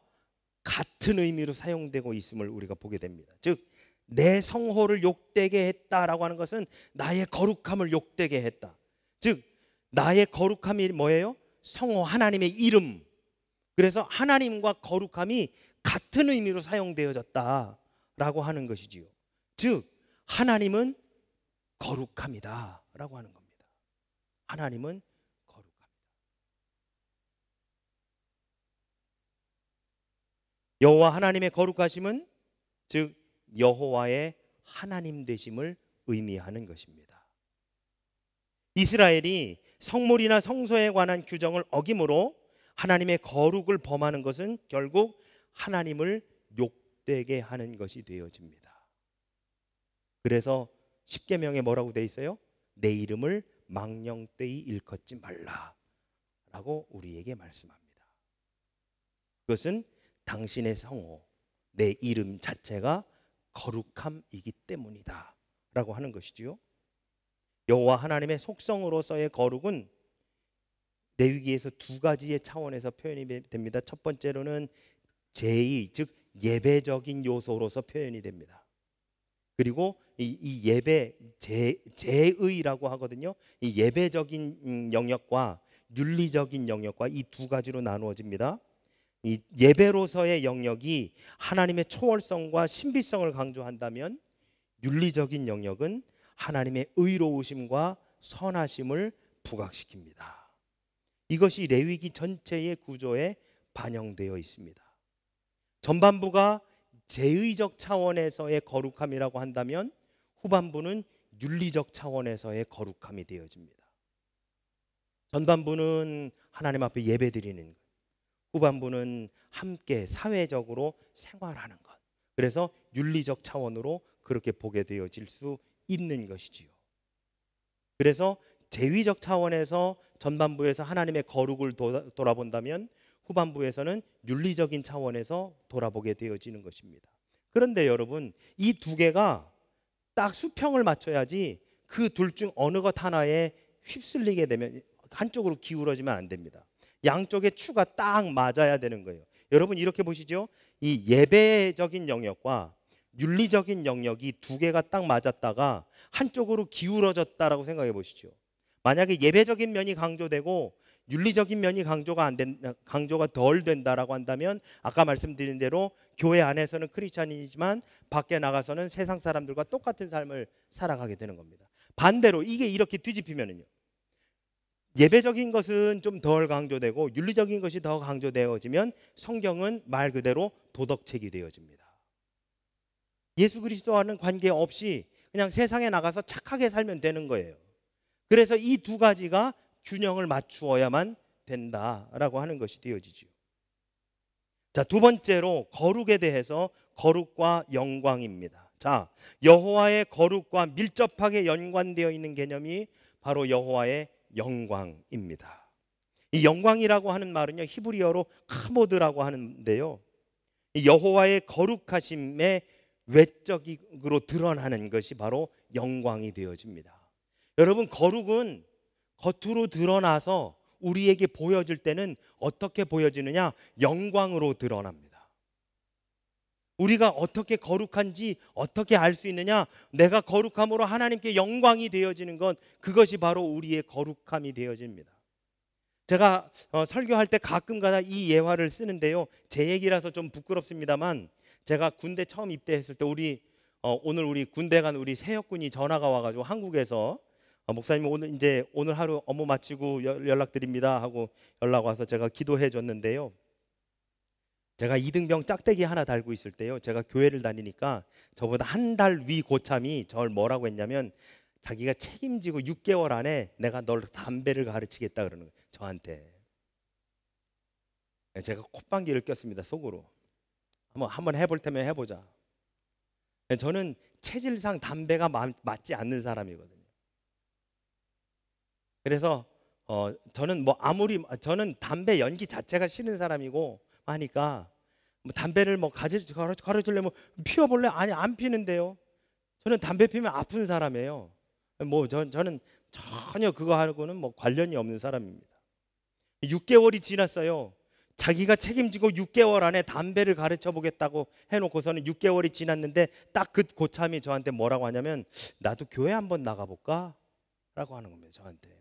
같은 의미로 사용되고 있음을 우리가 보게 됩니다. 즉 내 성호를 욕되게 했다라고 하는 것은 나의 거룩함을 욕되게 했다. 즉 나의 거룩함이 뭐예요? 성호, 하나님의 이름. 그래서 하나님과 거룩함이 같은 의미로 사용되어졌다라고 하는 것이지요. 즉 하나님은 거룩함이다라고 하는 겁니다. 하나님은 거룩합니다. 여호와 하나님의 거룩하심은 즉 여호와의 하나님 되심을 의미하는 것입니다. 이스라엘이 성물이나 성소에 관한 규정을 어김으로 하나님의 거룩을 범하는 것은 결국 하나님을 욕되게 하는 것이 되어집니다. 그래서 십계명에 뭐라고 되어 있어요? 내 이름을 망령되이 일컫지 말라라고 우리에게 말씀합니다. 그것은 당신의 성호, 내 이름 자체가 거룩함이기 때문이다 라고 하는 것이지요. 여호와 하나님의 속성으로서의 거룩은 레위기에서 두 가지의 차원에서 표현이 됩니다. 첫 번째로는 제의, 즉 예배적인 요소로서 표현이 됩니다. 그리고 이 예배 제의라고 하거든요. 이 예배적인 영역과 윤리적인 영역과 이 두 가지로 나누어집니다. 이 예배로서의 영역이 하나님의 초월성과 신비성을 강조한다면 윤리적인 영역은 하나님의 의로우심과 선하심을 부각시킵니다. 이것이 레위기 전체의 구조에 반영되어 있습니다. 전반부가 제의적 차원에서의 거룩함이라고 한다면 후반부는 윤리적 차원에서의 거룩함이 되어집니다. 전반부는 하나님 앞에 예배드리는 것, 후반부는 함께 사회적으로 생활하는 것. 그래서 윤리적 차원으로 그렇게 보게 되어질 수 있는 것이지요. 그래서 제위적 차원에서 전반부에서 하나님의 거룩을 돌아본다면 후반부에서는 윤리적인 차원에서 돌아보게 되어지는 것입니다. 그런데 여러분, 이 두 개가 딱 수평을 맞춰야지 그 둘 중 어느 것 하나에 휩쓸리게 되면 한쪽으로 기울어지면 안 됩니다. 양쪽의 추가 딱 맞아야 되는 거예요. 여러분 이렇게 보시죠. 이 예배적인 영역과 윤리적인 영역이 두 개가 딱 맞았다가 한쪽으로 기울어졌다라고 생각해 보시죠. 만약에 예배적인 면이 강조되고 윤리적인 면이 강조가 덜 된다라고 한다면 아까 말씀드린 대로 교회 안에서는 크리스찬이지만 밖에 나가서는 세상 사람들과 똑같은 삶을 살아가게 되는 겁니다. 반대로 이게 이렇게 뒤집히면은요, 예배적인 것은 좀 덜 강조되고 윤리적인 것이 더 강조되어지면 성경은 말 그대로 도덕책이 되어집니다. 예수 그리스도와는 관계없이 그냥 세상에 나가서 착하게 살면 되는 거예요. 그래서 이 두 가지가 균형을 맞추어야만 된다라고 하는 것이 되어지죠. 자, 두 번째로 거룩에 대해서 거룩과 영광입니다. 자, 여호와의 거룩과 밀접하게 연관되어 있는 개념이 바로 여호와의 영광입니다. 이 영광이라고 하는 말은요, 히브리어로 카보드라고 하는데요, 이 여호와의 거룩하심의 외적으로 드러나는 것이 바로 영광이 되어집니다. 여러분, 거룩은 겉으로 드러나서 우리에게 보여질 때는 어떻게 보여지느냐? 영광으로 드러납니다. 우리가 어떻게 거룩한지 어떻게 알 수 있느냐? 내가 거룩함으로 하나님께 영광이 되어지는 것, 그것이 바로 우리의 거룩함이 되어집니다. 제가 설교할 때 가끔가다 이 예화를 쓰는데요, 제 얘기라서 좀 부끄럽습니다만 제가 군대 처음 입대했을 때 오늘 우리 군대 간 우리 세역군이 전화가 와가지고 한국에서 목사님 오늘 하루 업무 마치고 연락드립니다 하고 연락 와서 제가 기도해 줬는데요, 제가 이등병 짝대기 하나 달고 있을 때요, 제가 교회를 다니니까 저보다 한 달 위 고참이 저를 뭐라고 했냐면 자기가 책임지고 6개월 안에 내가 널 담배를 가르치겠다 그러는 거예요, 저한테. 제가 콧방귀를 꼈습니다, 속으로. 한번 해볼 테면 해보자. 저는 체질상 담배가 맞지 않는 사람이거든요. 그래서 저는 담배 연기 자체가 싫은 사람이고 하니까 담배를 가르치려면 피워볼래? 아니, 안 피는데요. 저는 담배 피면 아픈 사람이에요. 저는 전혀 그거하고는 관련이 없는 사람입니다. 6개월이 지났어요. 자기가 책임지고 6개월 안에 담배를 가르쳐 보겠다고 해놓고서는 6개월이 지났는데 딱 그 고참이 저한테 뭐라고 하냐면 나도 교회 한번 나가볼까? 라고 하는 겁니다, 저한테.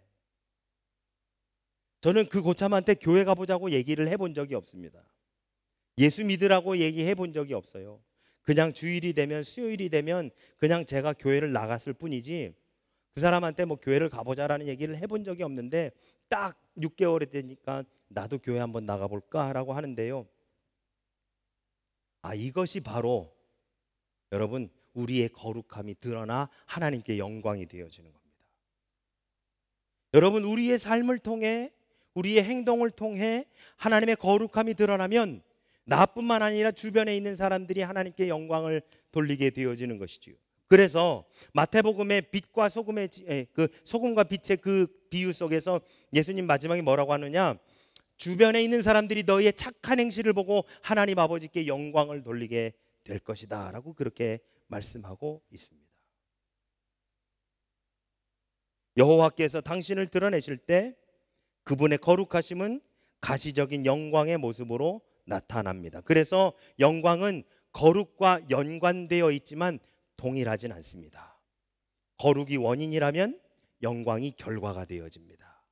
저는 그 고참한테 교회 가보자고 얘기를 해본 적이 없습니다. 예수 믿으라고 얘기해 본 적이 없어요. 그냥 주일이 되면 수요일이 되면 그냥 제가 교회를 나갔을 뿐이지 그 사람한테 교회를 가보자라는 얘기를 해본 적이 없는데 딱 6개월이 되니까 나도 교회 한번 나가볼까 라고 하는데요, 이것이 바로 여러분 우리의 거룩함이 드러나 하나님께 영광이 되어지는 겁니다. 여러분, 우리의 삶을 통해 우리의 행동을 통해 하나님의 거룩함이 드러나면 나뿐만 아니라 주변에 있는 사람들이 하나님께 영광을 돌리게 되어지는 것이지요. 그래서 마태복음의 빛과 소금의 소금과 빛의 그 비유 속에서 예수님 마지막에 뭐라고 하느냐? 주변에 있는 사람들이 너희의 착한 행실을 보고 하나님 아버지께 영광을 돌리게 될 것이다 라고 그렇게 말씀하고 있습니다. 여호와께서 당신을 드러내실 때 그분의 거룩하심은 가시적인 영광의 모습으로 나타납니다. 그래서 영광은 거룩과 연관되어 있지만 동일하진 않습니다. 거룩이 원인이라면 영광이 결과가 되어집니다.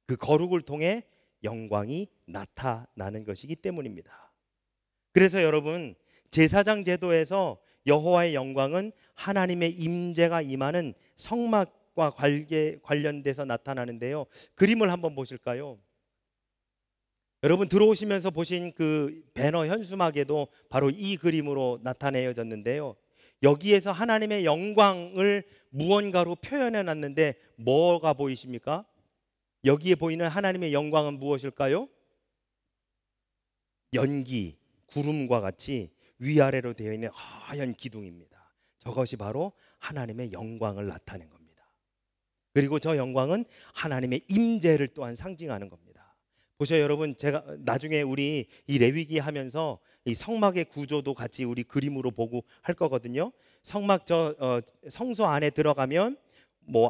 그 거룩을 통해 영광이 나타나는 것이기 때문입니다. 그래서 여러분, 제사장 제도에서 여호와의 영광은 하나님의 임재가 임하는 성막과 관련돼서 나타나는데요. 그림을 한번 보실까요? 여러분, 들어오시면서 보신 그 배너 현수막에도 바로 이 그림으로 나타내어졌는데요. 여기에서 하나님의 영광을 무언가로 표현해 놨는데 뭐가 보이십니까? 여기에 보이는 하나님의 영광은 무엇일까요? 연기, 구름과 같이 위아래로 되어 있는 하얀 기둥입니다. 저것이 바로 하나님의 영광을 나타낸 겁니다. 그리고 저 영광은 하나님의 임재를 또한 상징하는 겁니다. 보셔요, 여러분, 제가 나중에 우리 이 레위기 하면서 이 성막의 구조도 같이 우리 그림으로 보고 할 거거든요. 성막 성소 안에 들어가면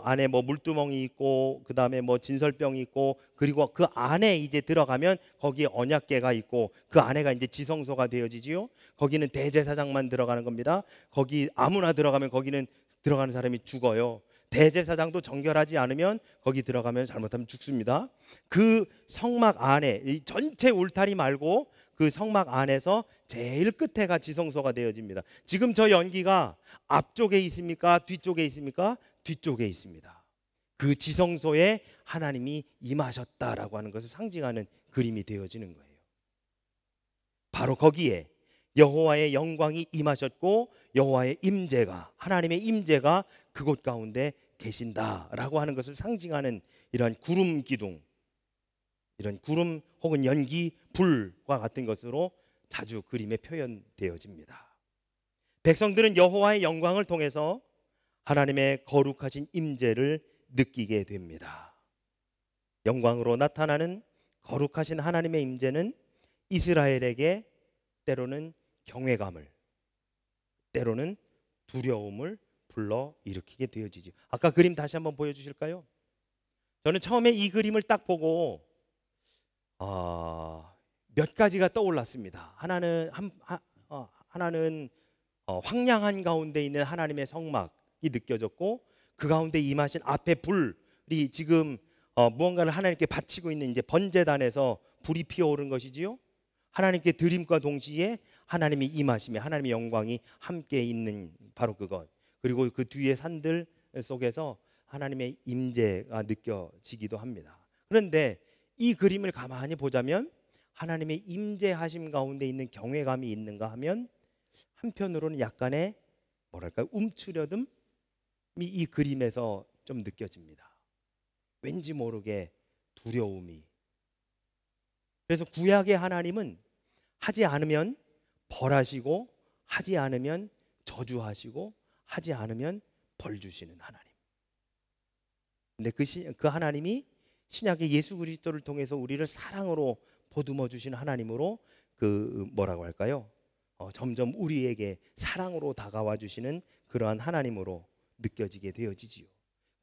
안에 물두멍이 있고, 그 다음에 진설병이 있고, 그리고 그 안에 이제 들어가면 거기에 언약궤가 있고, 그 안에가 이제 지성소가 되어지지요. 거기는 대제사장만 들어가는 겁니다. 거기 아무나 들어가면 거기는 들어가는 사람이 죽어요. 대제사장도 정결하지 않으면 거기 들어가면 잘못하면 죽습니다. 그 성막 안에 이 전체 울타리 말고 그 성막 안에서 제일 끝에가 지성소가 되어집니다. 지금 저 연기가 앞쪽에 있습니까? 뒤쪽에 있습니까? 뒤쪽에 있습니다. 그 지성소에 하나님이 임하셨다라고 하는 것을 상징하는 그림이 되어지는 거예요. 바로 거기에 여호와의 영광이 임하셨고, 여호와의 임재가, 하나님의 임재가 그곳 가운데 계신다라고 하는 것을 상징하는 이러한 구름 기둥, 이런 구름 혹은 연기, 불과 같은 것으로 자주 그림에 표현되어집니다. 백성들은 여호와의 영광을 통해서 하나님의 거룩하신 임재를 느끼게 됩니다. 영광으로 나타나는 거룩하신 하나님의 임재는 이스라엘에게 때로는 경외감을, 때로는 두려움을 불러 일으키게 되어지죠. 아까 그림 다시 한번 보여주실까요? 저는 처음에 이 그림을 딱 보고 몇 가지가 떠올랐습니다. 하나는 황량한 가운데 있는 하나님의 성막이 느껴졌고, 그 가운데 임하신 앞에 불이 지금 무언가를 하나님께 바치고 있는 이제 번제단에서 불이 피어오른 것이지요. 하나님께 드림과 동시에 하나님이 임하심에 하나님의 영광이 함께 있는 바로 그것, 그리고 그 뒤에 산들 속에서 하나님의 임재가 느껴지기도 합니다. 그런데 이 그림을 가만히 보자면 하나님의 임재하심 가운데 있는 경외감이 있는가 하면 한편으로는 약간의 움츠려듦이 이 그림에서 좀 느껴집니다. 왠지 모르게 두려움이. 그래서 구약의 하나님은 하지 않으면 벌하시고, 하지 않으면 저주하시고, 하지 않으면 벌 주시는 하나님. 근데 그 하나님이 신약의 예수 그리스도를 통해서 우리를 사랑으로 보듬어 주신 하나님으로 점점 우리에게 사랑으로 다가와 주시는 그러한 하나님으로 느껴지게 되어지지요.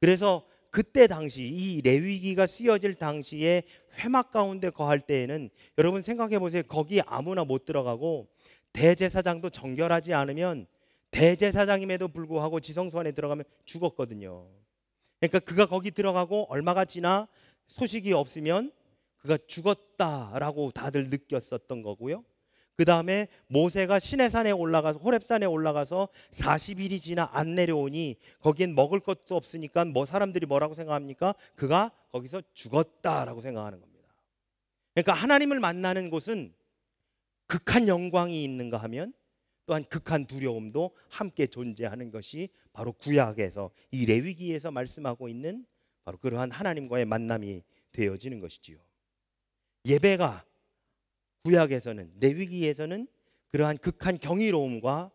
그래서 그때 당시 이 레위기가 쓰여질 당시에 회막 가운데 거할 때에는 여러분 생각해 보세요. 거기 아무나 못 들어가고, 대제사장도 정결하지 않으면 대제사장임에도 불구하고 지성소 안에 들어가면 죽었거든요. 그러니까 그가 거기 들어가고 얼마가 지나 소식이 없으면 그가 죽었다라고 다들 느꼈었던 거고요. 그 다음에 모세가 시내산에 올라가서, 호렙산에 올라가서 40일이 지나 안 내려오니 거기엔 먹을 것도 없으니까 사람들이 뭐라고 생각합니까? 그가 거기서 죽었다라고 생각하는 겁니다. 그러니까 하나님을 만나는 곳은 극한 영광이 있는가 하면 또한 극한 두려움도 함께 존재하는 것이 바로 구약에서, 이 레위기에서 말씀하고 있는 바로 그러한 하나님과의 만남이 되어지는 것이지요. 예배가 구약에서는, 레위기에서는 그러한 극한 경이로움과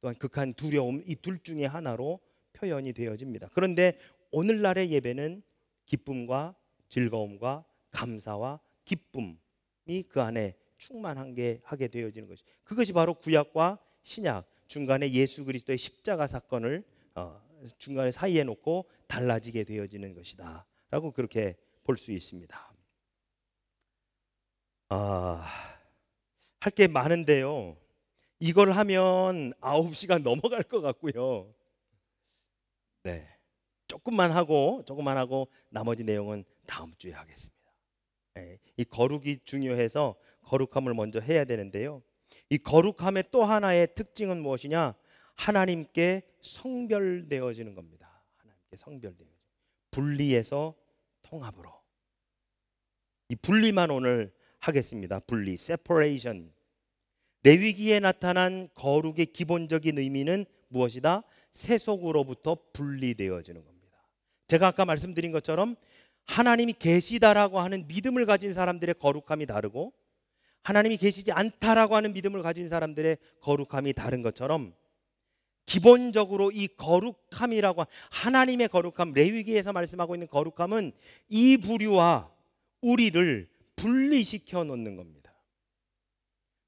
또한 극한 두려움, 이 둘 중에 하나로 표현이 되어집니다. 그런데 오늘날의 예배는 기쁨과 즐거움과 감사와 기쁨이 그 안에 충만하게 하게 되어지는 것이, 그것이 바로 구약과 신약 중간에 예수 그리스도의 십자가 사건을 중간에 사이에 놓고 달라지게 되어지는 것이다 라고 그렇게 볼 수 있습니다. 할 할 게 많은데요. 이걸 하면 9시간 넘어갈 것 같고요. 네. 조금만 하고 나머지 내용은 다음 주에 하겠습니다. 네. 이 거룩이 중요해서 거룩함을 먼저 해야 되는데요. 이 거룩함의 또 하나의 특징은 무엇이냐? 하나님께 성별되어지는 겁니다. 하나님께 성별되어지는. 분리해서 통합으로. 이 분리만 오늘 하겠습니다. 분리, separation. 레위기에 나타난 거룩의 기본적인 의미는 무엇이다? 세속으로부터 분리되어지는 겁니다. 제가 아까 말씀드린 것처럼 하나님이 계시다라고 하는 믿음을 가진 사람들의 거룩함이 다르고 하나님이 계시지 않다라고 하는 믿음을 가진 사람들의 거룩함이 다른 것처럼 기본적으로 이 거룩함이라고 하나님의 거룩함, 레위기에서 말씀하고 있는 거룩함은 이 부류와 우리를 분리시켜 놓는 겁니다.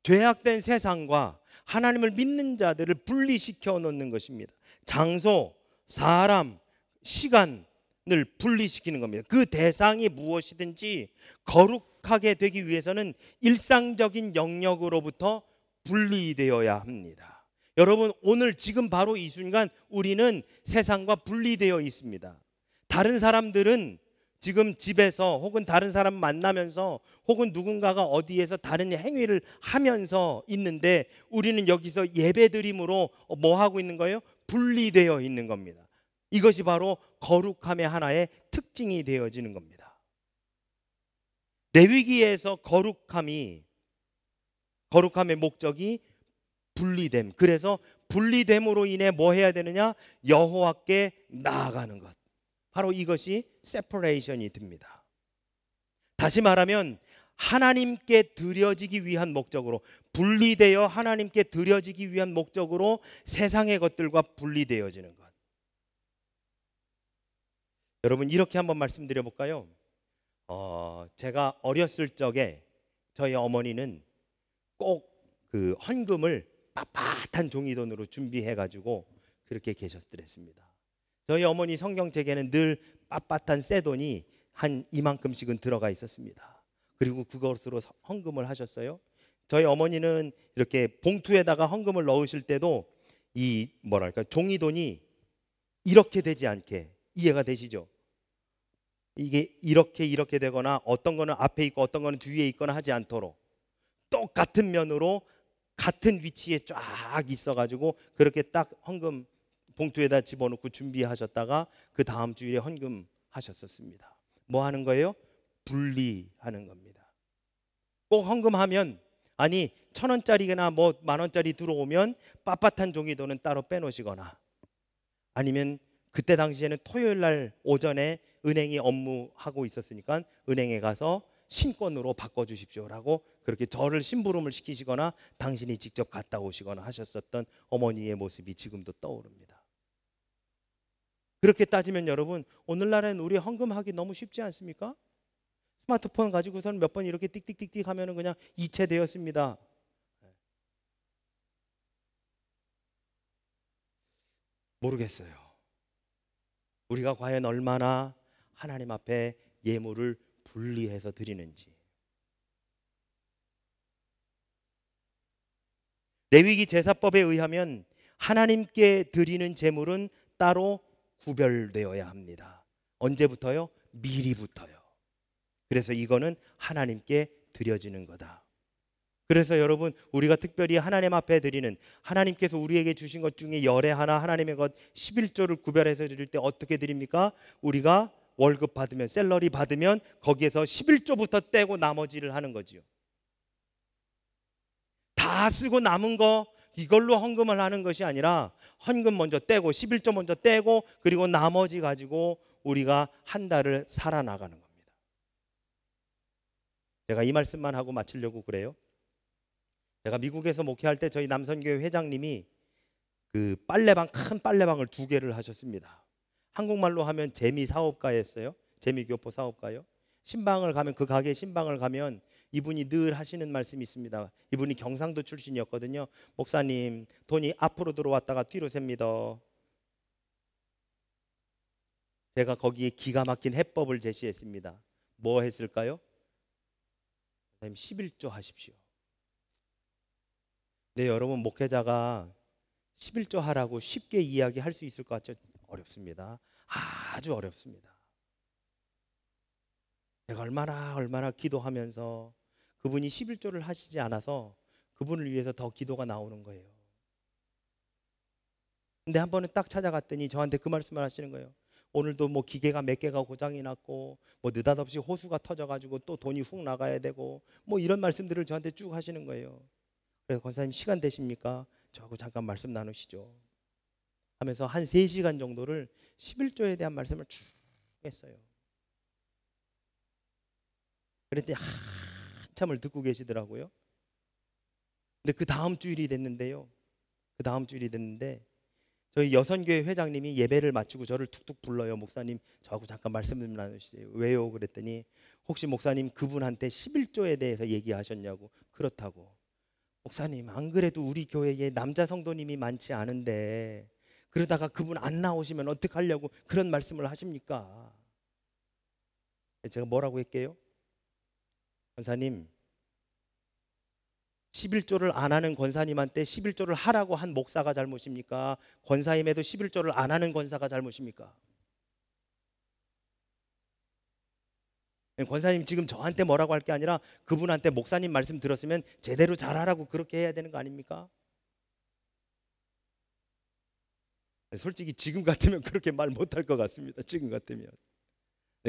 죄악된 세상과 하나님을 믿는 자들을 분리시켜 놓는 것입니다. 장소, 사람, 시간을 분리시키는 겁니다. 그 대상이 무엇이든지 거룩하게 되기 위해서는 일상적인 영역으로부터 분리되어야 합니다. 여러분, 오늘 지금 바로 이 순간 우리는 세상과 분리되어 있습니다. 다른 사람들은 지금 집에서 혹은 다른 사람 만나면서 혹은 누군가가 어디에서 다른 행위를 하면서 있는데 우리는 여기서 예배드림으로 뭐 하고 있는 거예요? 분리되어 있는 겁니다. 이것이 바로 거룩함의 하나의 특징이 되어지는 겁니다. 레위기에서 거룩함의 목적이 분리됨. 그래서 분리됨으로 인해 뭐 해야 되느냐? 여호와께 나아가는 것. 바로 이것이 separation이 됩니다. 다시 말하면 하나님께 드려지기 위한 목적으로, 분리되어 하나님께 드려지기 위한 목적으로 세상의 것들과 분리되어지는 것. 여러분, 이렇게 한번 말씀드려 볼까요? 제가 어렸을 적에 저희 어머니는 꼭 그 헌금을 빳빳한 종이돈으로 준비해 가지고 그렇게 계셨더랬습니다. 저희 어머니 성경책에는 늘 빳빳한 쇠돈이 한 이만큼씩은 들어가 있었습니다. 그리고 그것으로 헌금을 하셨어요. 저희 어머니는 이렇게 봉투에다가 헌금을 넣으실 때도 이 뭐랄까 종이돈이 이렇게 되지 않게, 이해가 되시죠? 이게 이렇게 되거나 어떤 거는 앞에 있고 어떤 거는 뒤에 있거나 하지 않도록 똑같은 면으로 같은 위치에 쫙 있어가지고 그렇게 딱 헌금 봉투에다 집어넣고 준비하셨다가 그 다음 주일에 헌금하셨었습니다. 뭐 하는 거예요? 분리하는 겁니다. 꼭 헌금하면, 아니 1,000원짜리나 뭐 10,000원짜리 들어오면 빳빳한 종이돈은 따로 빼놓으시거나, 아니면 그때 당시에는 토요일 날 오전에 은행이 업무하고 있었으니까 은행에 가서 신권으로 바꿔주십시오라고 그렇게 저를 심부름을 시키시거나 당신이 직접 갔다 오시거나 하셨었던 어머니의 모습이 지금도 떠오릅니다. 그렇게 따지면 여러분, 오늘날에는 우리 헌금하기 너무 쉽지 않습니까? 스마트폰 가지고서는 몇 번 이렇게 띡띡띡띡 하면은 그냥 이체되었습니다. 모르겠어요. 우리가 과연 얼마나 하나님 앞에 예물을 분리해서 드리는지. 레위기 제사법에 의하면 하나님께 드리는 제물은 따로 구별되어야 합니다. 언제부터요? 미리부터요. 그래서 이거는 하나님께 드려지는 거다. 그래서 여러분, 우리가 특별히 하나님 앞에 드리는, 하나님께서 우리에게 주신 것 중에 열의 하나, 하나님의 것 11조를 구별해서 드릴 때 어떻게 드립니까? 우리가 월급 받으면, 샐러리 받으면 거기에서 11조부터 떼고 나머지를 하는 거지요. 다 쓰고 남은 거 이걸로 헌금을 하는 것이 아니라 헌금 먼저 떼고 11조 먼저 떼고 그리고 나머지 가지고 우리가 한 달을 살아나가는 겁니다. 제가 이 말씀만 하고 마치려고 그래요. 제가 미국에서 목회할 때 저희 남선교회 회장님이 그 빨래방, 큰 빨래방을 2개를 하셨습니다. 한국말로 하면 재미 사업가였어요. 재미교포 사업가요. 신방을 가면, 그 가게 신방을 가면 이분이 늘 하시는 말씀이 있습니다. 이분이 경상도 출신이었거든요. 목사님, 돈이 앞으로 들어왔다가 뒤로 셉니다. 제가 거기에 기가 막힌 해법을 제시했습니다. 뭐 했을까요? 11조 하십시오. 네, 여러분 목회자가 11조 하라고 쉽게 이야기할 수 있을 것 같죠? 어렵습니다. 아주 어렵습니다. 제가 얼마나 기도하면서 그분이 11조를 하시지 않아서 그분을 위해서 더 기도가 나오는 거예요. 근데 한 번은 딱 찾아갔더니 저한테 그 말씀을 하시는 거예요. 오늘도 뭐 기계가 몇 개가 고장이 났고 뭐 느닷없이 호수가 터져가지고 또 돈이 훅 나가야 되고 뭐 이런 말씀들을 저한테 쭉 하시는 거예요. 그래서 권사님 시간 되십니까? 저하고 잠깐 말씀 나누시죠 하면서 한 3시간 정도를 11조에 대한 말씀을 쭉 했어요. 그랬더니 한참을 듣고 계시더라고요. 근데 그 다음 주일이 됐는데요. 그 다음 주일이 됐는데 저희 여선교회 회장님이 예배를 마치고 저를 툭툭 불러요. 목사님 저하고 잠깐 말씀 좀 나누시세요. 왜요? 그랬더니 혹시 목사님 그분한테 11조에 대해서 얘기하셨냐고. 그렇다고. 목사님 안 그래도 우리 교회에 남자 성도님이 많지 않은데 그러다가 그분 안 나오시면 어떡하려고 그런 말씀을 하십니까? 제가 뭐라고 할게요? 권사님 11조를 안 하는 권사님한테 11조를 하라고 한 목사가 잘못입니까? 권사임에도 11조를 안 하는 권사가 잘못입니까? 권사님 지금 저한테 뭐라고 할 게 아니라 그분한테 목사님 말씀 들었으면 제대로 잘하라고 그렇게 해야 되는 거 아닙니까? 솔직히 지금 같으면 그렇게 말 못할 것 같습니다. 지금 같으면.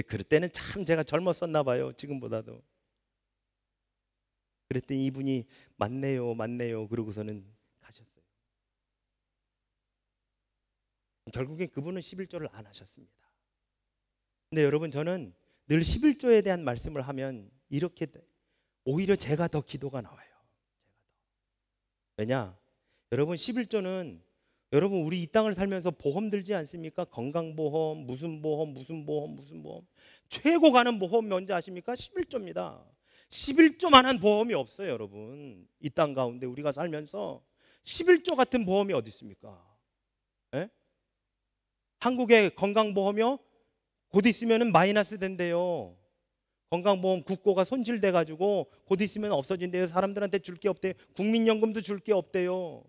그럴 때는 참 제가 젊었었나 봐요. 지금보다도. 그랬더니 이분이 맞네요 그러고서는 가셨어요. 결국엔 그분은 11조를 안 하셨습니다. 근데 여러분 저는 늘 11조에 대한 말씀을 하면 이렇게 오히려 제가 더 기도가 나와요. 왜냐? 여러분 11조는 여러분 우리 이 땅을 살면서 보험 들지 않습니까? 건강보험, 무슨 보험, 무슨 보험, 무슨 보험. 최고 가는 보험 뭔지 아십니까? 11조입니다. 11조만한 보험이 없어요, 여러분. 이 땅 가운데 우리가 살면서 11조 같은 보험이 어디 있습니까? 예? 한국의 건강보험이요? 곧 있으면 마이너스 된대요. 건강보험 국고가 손실돼 가지고 곧 있으면 없어진대요. 사람들한테 줄 게 없대요. 국민연금도 줄 게 없대요.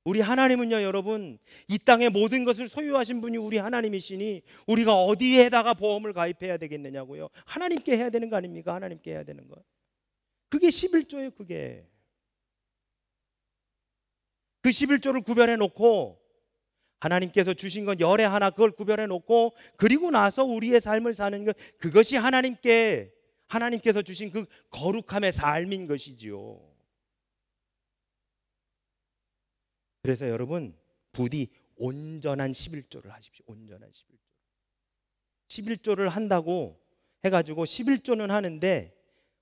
우리 하나님은요, 여러분, 이 땅의 모든 것을 소유하신 분이 우리 하나님이시니 우리가 어디에다가 보험을 가입해야 되겠느냐고요. 하나님께 해야 되는 거 아닙니까? 하나님께 해야 되는 거. 그게 11조예요, 그게. 그 11조를 구별해 놓고 하나님께서 주신 건 열에 하나 그걸 구별해 놓고 그리고 나서 우리의 삶을 사는 것, 그것이 하나님께서 주신 그 거룩함의 삶인 것이지요. 그래서 여러분 부디 온전한 11조를 하십시오. 온전한 11조. 11조를 한다고 해가지고 11조는 하는데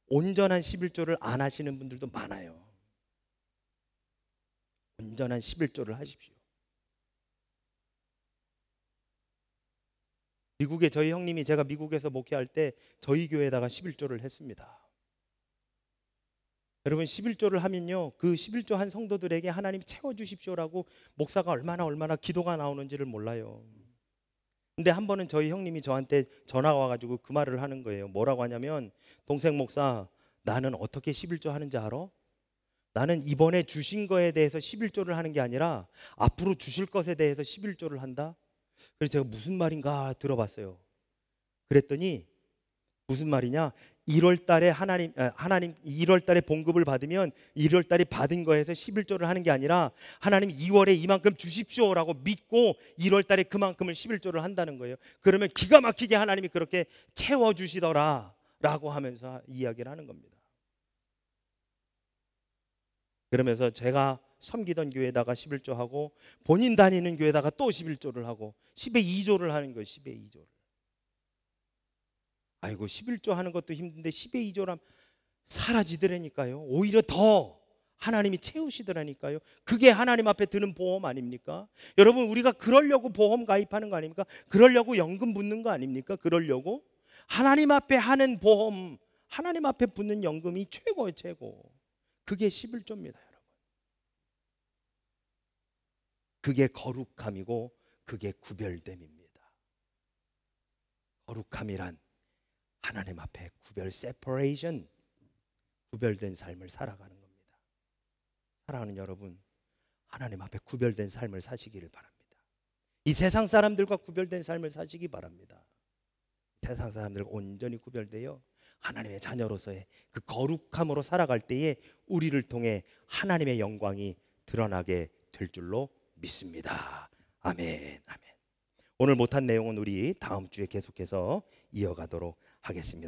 온전한 11조를 안 하시는 분들도 많아요. 온전한 11조를 하십시오. 미국에 저희 형님이 제가 미국에서 목회할 때 저희 교회에다가 11조를 했습니다. 여러분 11조를 하면요 그 11조 한 성도들에게 하나님 채워주십시오라고 목사가 얼마나 기도가 나오는지를 몰라요. 근데 한 번은 저희 형님이 저한테 전화가 와가지고 그 말을 하는 거예요. 뭐라고 하냐면 동생 목사 나는 어떻게 11조 하는지 알아? 나는 이번에 주신 거에 대해서 11조를 하는 게 아니라 앞으로 주실 것에 대해서 11조를 한다. 그래서 제가 무슨 말인가 들어봤어요. 그랬더니 무슨 말이냐? 1월 달에 하나님 1월 달에 봉급을 받으면 1월 달에 받은 거에서 11조를 하는 게 아니라 하나님 2월에 이만큼 주십시오라고 믿고 1월 달에 그만큼을 11조를 한다는 거예요. 그러면 기가 막히게 하나님이 그렇게 채워 주시더라라고 하면서 이야기를 하는 겁니다. 그러면서 제가 섬기던 교회에다가 11조 하고 본인 다니는 교회에다가 또 11조를 하고 10의 2조를 하는 거예요. 10의 2조를. 아이고 11조 하는 것도 힘든데 10의 2조라면 사라지더라니까요. 오히려 더 하나님이 채우시더라니까요. 그게 하나님 앞에 드는 보험 아닙니까? 여러분 우리가 그러려고 보험 가입하는 거 아닙니까? 그러려고 연금 붙는 거 아닙니까? 그러려고 하나님 앞에 하는 보험, 하나님 앞에 붙는 연금이 최고예요. 최고. 그게 11조입니다. 여러분. 그게 거룩함이고 그게 구별됨입니다. 거룩함이란 하나님 앞에 구별된 삶을 살아가는 겁니다. 사랑하는 여러분, 하나님 앞에 구별된 삶을 사시기를 바랍니다. 이 세상 사람들과 구별된 삶을 사시기 바랍니다. 세상 사람들과 온전히 구별되어 하나님의 자녀로서의 그 거룩함으로 살아갈 때에 우리를 통해 하나님의 영광이 드러나게 될 줄로 믿습니다. 아멘, 아멘. 오늘 못한 내용은 우리 다음 주에 계속해서 이어가도록 하겠습니다.